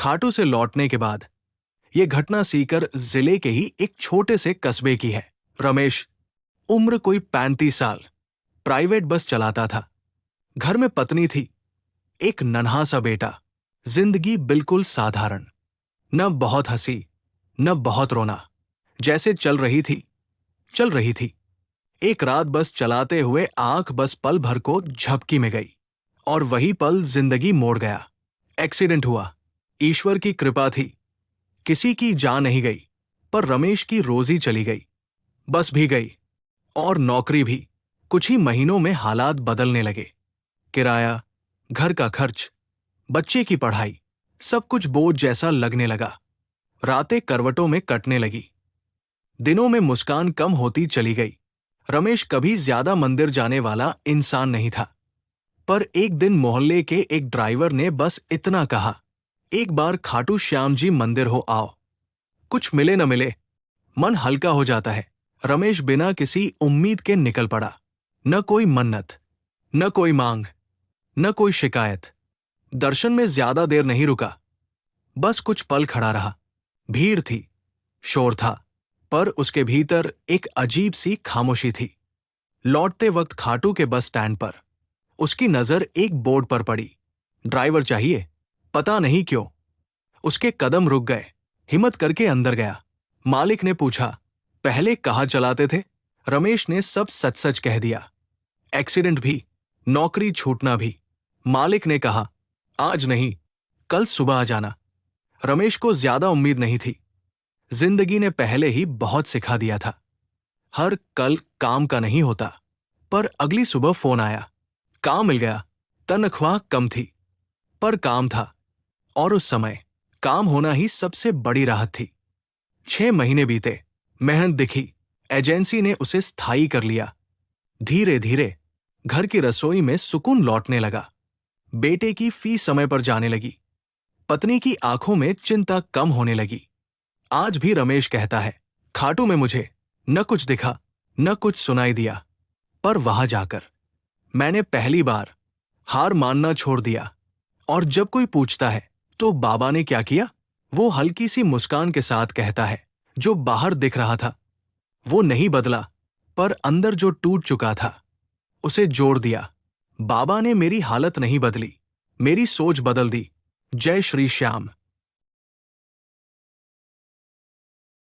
खाटू से लौटने के बाद यह घटना सीकर जिले के ही एक छोटे से कस्बे की है। रमेश, उम्र कोई 35 साल, प्राइवेट बस चलाता था। घर में पत्नी थी, एक नन्हा सा बेटा। जिंदगी बिल्कुल साधारण, न बहुत हंसी न बहुत रोना, जैसे चल रही थी। एक रात बस चलाते हुए आंख बस पल भर को झपकी में गई और वही पल जिंदगी मोड़ गया। एक्सीडेंट हुआ। ईश्वर की कृपा थी, किसी की जान नहीं गई, पर रमेश की रोजी चली गई। बस भी गई और नौकरी भी। कुछ ही महीनों में हालात बदलने लगे। किराया, घर का खर्च, बच्चे की पढ़ाई, सब कुछ बोझ जैसा लगने लगा। रातें करवटों में कटने लगी, दिनों में मुस्कान कम होती चली गई। रमेश कभी ज्यादा मंदिर जाने वाला इंसान नहीं था, पर एक दिन मोहल्ले के एक ड्राइवर ने बस इतना कहा, एक बार खाटू श्याम जी मंदिर हो आओ। कुछ मिले न मिले, मन हल्का हो जाता है। रमेश बिना किसी उम्मीद के निकल पड़ा। न कोई मन्नत, न कोई मांग, न कोई शिकायत। दर्शन में ज्यादा देर नहीं रुका, बस कुछ पल खड़ा रहा। भीड़ थी, शोर था, पर उसके भीतर एक अजीब सी खामोशी थी। लौटते वक्त खाटू के बस स्टैंड पर उसकी नजर एक बोर्ड पर पड़ी, ड्राइवर चाहिए। पता नहीं क्यों उसके कदम रुक गए। हिम्मत करके अंदर गया। मालिक ने पूछा, पहले कहाँ चलाते थे? रमेश ने सब सच सच कह दिया। एक्सीडेंट भी, नौकरी छूटना भी। मालिक ने कहा, आज नहीं, कल सुबह आ जाना। रमेश को ज्यादा उम्मीद नहीं थी। जिंदगी ने पहले ही बहुत सिखा दिया था, हर कल काम का नहीं होता। पर अगली सुबह फोन आया, काम मिल गया। तनख्वाह कम थी, पर काम था, और उस समय काम होना ही सबसे बड़ी राहत थी। 6 महीने बीते, मेहनत दिखी, एजेंसी ने उसे स्थायी कर लिया। धीरे धीरे घर की रसोई में सुकून लौटने लगा। बेटे की फीस समय पर जाने लगी। पत्नी की आंखों में चिंता कम होने लगी। आज भी रमेश कहता है, खाटू में मुझे न कुछ दिखा, न कुछ सुनाई दिया, पर वहां जाकर मैंने पहली बार हार मानना छोड़ दिया। और जब कोई पूछता है तो बाबा ने क्या किया, वो हल्की सी मुस्कान के साथ कहता है, जो बाहर दिख रहा था वो नहीं बदला, पर अंदर जो टूट चुका था उसे जोड़ दिया। बाबा ने मेरी हालत नहीं बदली, मेरी सोच बदल दी। जय श्री श्याम।